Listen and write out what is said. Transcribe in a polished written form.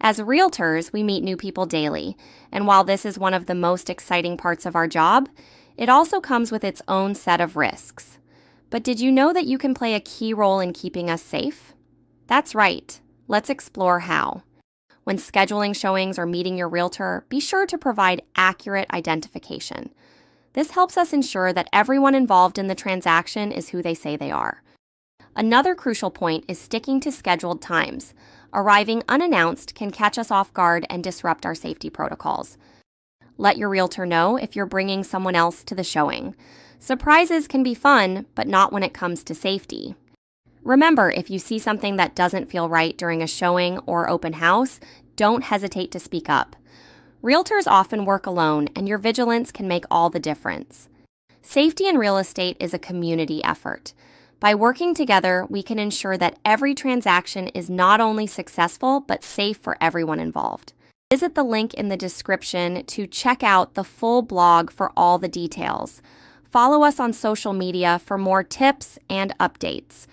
As realtors, we meet new people daily, and while this is one of the most exciting parts of our job, it also comes with its own set of risks. But did you know that you can play a key role in keeping us safe? That's right. Let's explore how. When scheduling showings or meeting your realtor, be sure to provide accurate identification. This helps us ensure that everyone involved in the transaction is who they say they are. Another crucial point is sticking to scheduled times. Arriving unannounced can catch us off guard and disrupt our safety protocols. Let your realtor know if you're bringing someone else to the showing. Surprises can be fun, but not when it comes to safety. Remember, if you see something that doesn't feel right during a showing or open house, don't hesitate to speak up. Realtors often work alone, and your vigilance can make all the difference. Safety in real estate is a community effort. By working together, we can ensure that every transaction is not only successful, but safe for everyone involved. Visit the link in the description to check out the full blog for all the details. Follow us on social media for more tips and updates.